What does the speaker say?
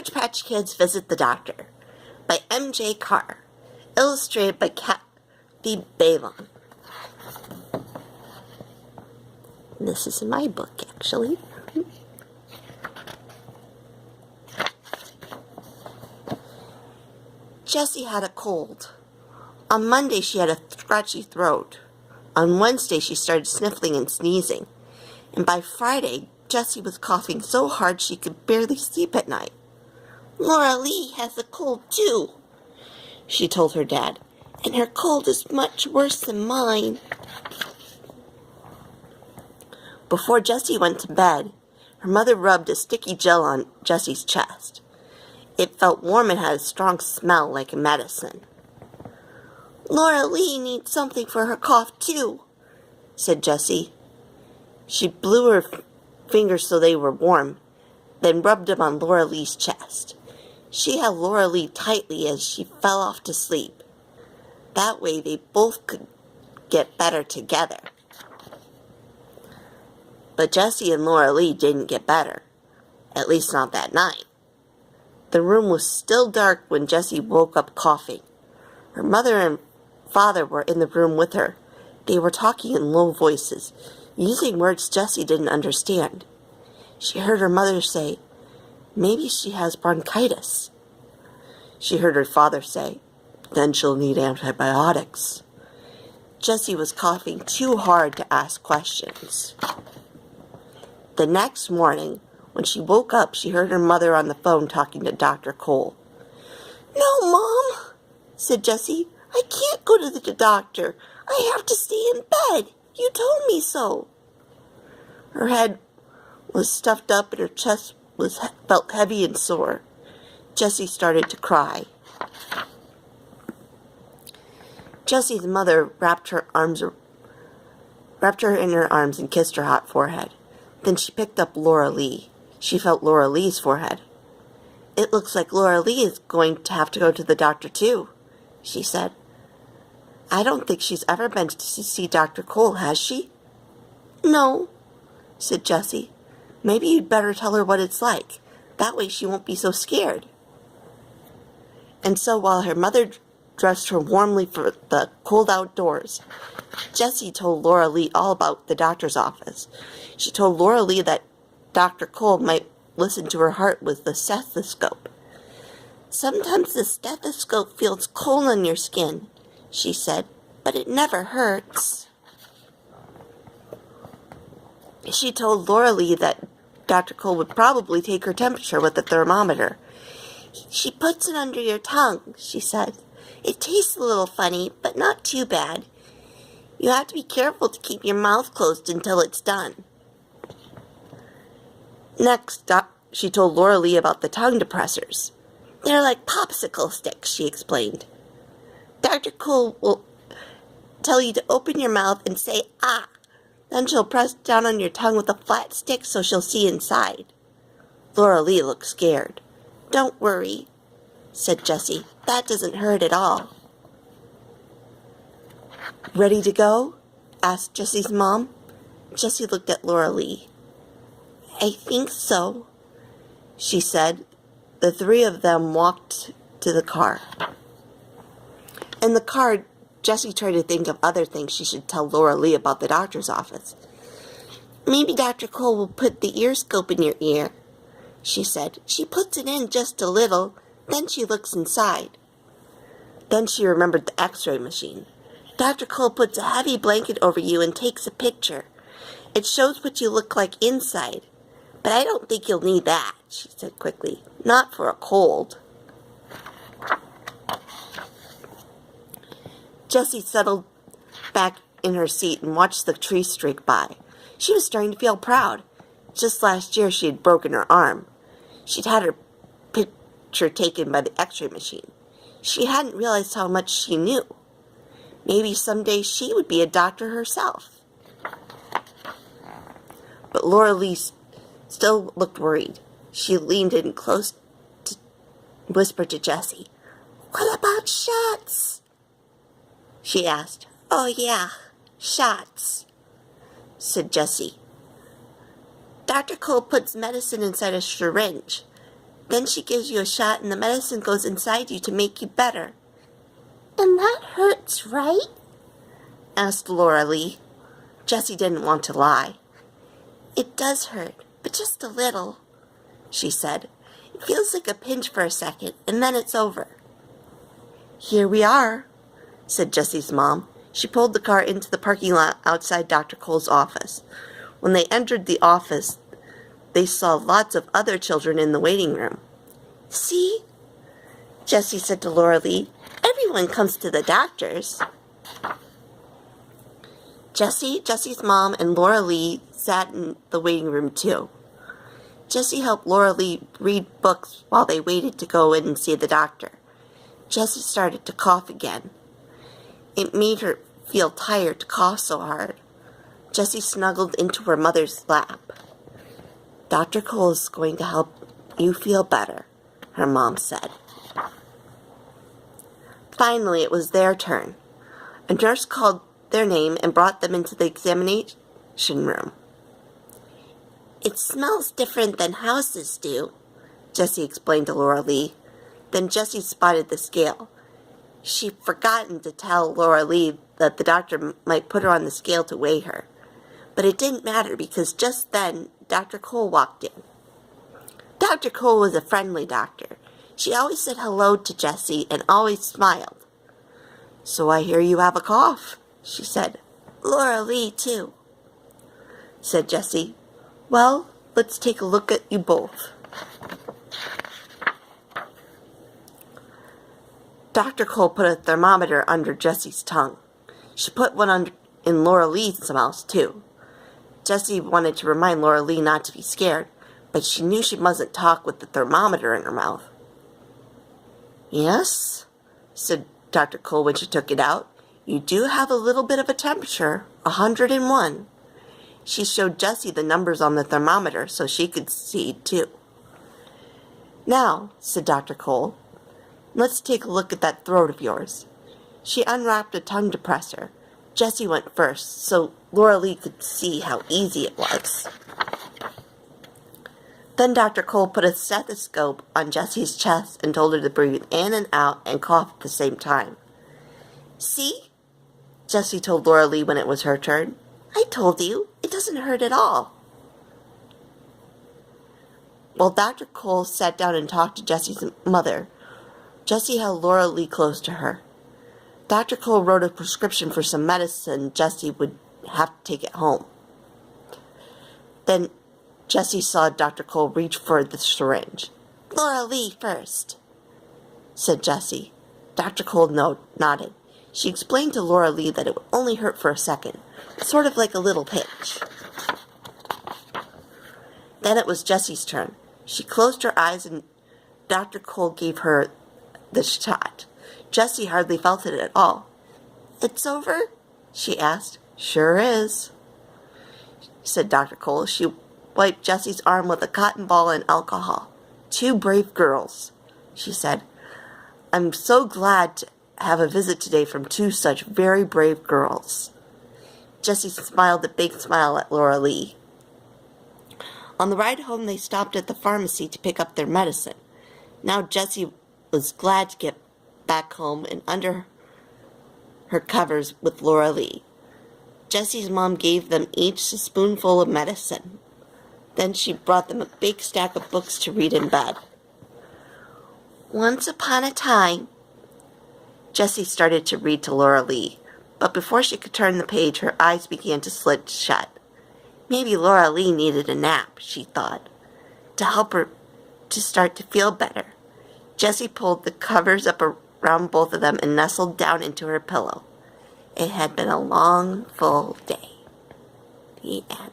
Cabbage Patch Kids Visit the Doctor by M.J. Carr. Illustrated by Kathy Balon. This is in my book, actually. Jessie had a cold. On Monday, she had a scratchy throat. On Wednesday, she started sniffling and sneezing. And by Friday, Jessie was coughing so hard she could barely sleep at night. "Laura Lee has a cold, too," she told her dad, "and her cold is much worse than mine." Before Jessie went to bed, her mother rubbed a sticky gel on Jessie's chest. It felt warm and had a strong smell like a medicine. "Laura Lee needs something for her cough, too," said Jessie. She blew her fingers so they were warm, then rubbed them on Laura Lee's chest. She held Laura Lee tightly as she fell off to sleep. That way they both could get better together. But Jessie and Laura Lee didn't get better, at least not that night. The room was still dark when Jessie woke up coughing. Her mother and father were in the room with her. They were talking in low voices, using words Jessie didn't understand. She heard her mother say, "Maybe she has bronchitis." She heard her father say, "Then she'll need antibiotics." Jessie was coughing too hard to ask questions. The next morning, when she woke up, she heard her mother on the phone talking to Dr. Cole. "No, Mom," said Jessie. "I can't go to the doctor. I have to stay in bed. You told me so." Her head was stuffed up and her chest felt heavy and sore. Jessie started to cry. Jessie's mother wrapped her in her arms and kissed her hot forehead. Then she picked up Laura Lee. She felt Laura Lee's forehead. "It looks like Laura Lee is going to have to go to the doctor too," she said. "I don't think she's ever been to see Dr. Cole, has she?" "No," said Jessie. "Maybe you'd better tell her what it's like. That way she won't be so scared." And so while her mother dressed her warmly for the cold outdoors, Jessie told Laura Lee all about the doctor's office. She told Laura Lee that Dr. Cole might listen to her heart with the stethoscope. "Sometimes the stethoscope feels cold on your skin," she said, "but it never hurts." She told Laura Lee that Dr. Cole would probably take her temperature with a thermometer. "She puts it under your tongue," she said. "It tastes a little funny, but not too bad. You have to be careful to keep your mouth closed until it's done." Next, she told Laura Lee about the tongue depressors. "They're like popsicle sticks," she explained. "Dr. Cole will tell you to open your mouth and say, 'ah.' Then she'll press down on your tongue with a flat stick so she'll see inside." Laura Lee looked scared. "Don't worry," said Jessie. "That doesn't hurt at all." "Ready to go?" asked Jessie's mom. Jessie looked at Laura Lee. "I think so," she said. The three of them walked to the car. In the car, Jessie tried to think of other things she should tell Laura Lee about the doctor's office. "Maybe Dr. Cole will put the ear scope in your ear," she said. "She puts it in just a little, then she looks inside." Then she remembered the x-ray machine. "Dr. Cole puts a heavy blanket over you and takes a picture. It shows what you look like inside. But I don't think you'll need that," she said quickly. "Not for a cold." Jessie settled back in her seat and watched the tree streak by. She was starting to feel proud. Just last year she had broken her arm. She'd had her picture taken by the x-ray machine. She hadn't realized how much she knew. Maybe someday she would be a doctor herself. But Laura Lee still looked worried. She leaned in close to whisper to Jessie. "What about shots?" she asked. "Oh yeah, shots," said Jessie. "Dr. Cole puts medicine inside a syringe. Then she gives you a shot and the medicine goes inside you to make you better." "And that hurts, right?" asked Laura Lee. Jessie didn't want to lie. "It does hurt, but just a little," she said. "It feels like a pinch for a second, and then it's over." "Here we are," said Jessie's mom. She pulled the car into the parking lot outside Dr. Cole's office. When they entered the office, they saw lots of other children in the waiting room. "See?" Jessie said to Laura Lee. "Everyone comes to the doctor's." Jessie's mom, and Laura Lee sat in the waiting room too. Jessie helped Laura Lee read books while they waited to go in and see the doctor. Jessie started to cough again. It made her feel tired to cough so hard. Jessie snuggled into her mother's lap. "Dr. Cole is going to help you feel better," her mom said. Finally, it was their turn. A nurse called their name and brought them into the examination room. "It smells different than houses do," Jessie explained to Laura Lee. Then Jessie spotted the scale. She'd forgotten to tell Laura Lee that the doctor might put her on the scale to weigh her. But it didn't matter because just then Dr. Cole walked in. Dr. Cole was a friendly doctor. She always said hello to Jessie and always smiled. "So I hear you have a cough," she said. "Laura Lee, too," said Jessie. "Well, let's take a look at you both." Dr. Cole put a thermometer under Jessie's tongue. She put one in Laura Lee's mouth, too. Jessie wanted to remind Laura Lee not to be scared, but she knew she mustn't talk with the thermometer in her mouth. "Yes," said Dr. Cole when she took it out. "You do have a little bit of a temperature, 101. She showed Jessie the numbers on the thermometer so she could see, too. "Now," said Dr. Cole, "let's take a look at that throat of yours." She unwrapped a tongue depressor. Jessie went first, so Laura Lee could see how easy it was. Then Dr. Cole put a stethoscope on Jessie's chest and told her to breathe in and out and cough at the same time. "See?" Jessie told Laura Lee when it was her turn. "I told you, it doesn't hurt at all." While Dr. Cole sat down and talked to Jessie's mother, Jessie held Laura Lee close to her. Dr. Cole wrote a prescription for some medicine Jessie would have to take it home. Then Jessie saw Dr. Cole reach for the syringe. "Laura Lee first," said Jessie. Dr. Cole nodded. She explained to Laura Lee that it would only hurt for a second, sort of like a little pinch. Then it was Jessie's turn. She closed her eyes and Dr. Cole gave her the shot. Jessie hardly felt it at all. "It's over?" she asked. "Sure is," said Dr. Cole. She wiped Jessie's arm with a cotton ball and alcohol. "Two brave girls," she said. "I'm so glad to have a visit today from two such very brave girls." Jessie smiled a big smile at Laura Lee. On the ride home, they stopped at the pharmacy to pick up their medicine. Now Jessie was glad to get back home and under her covers with Laura Lee. Jessie's mom gave them each a spoonful of medicine. Then she brought them a big stack of books to read in bed. "Once upon a time," Jessie started to read to Laura Lee, but before she could turn the page, her eyes began to slit shut. Maybe Laura Lee needed a nap, she thought, to help her to start to feel better. Jessie pulled the covers up around both of them and nestled down into her pillow. It had been a long, full day. The end.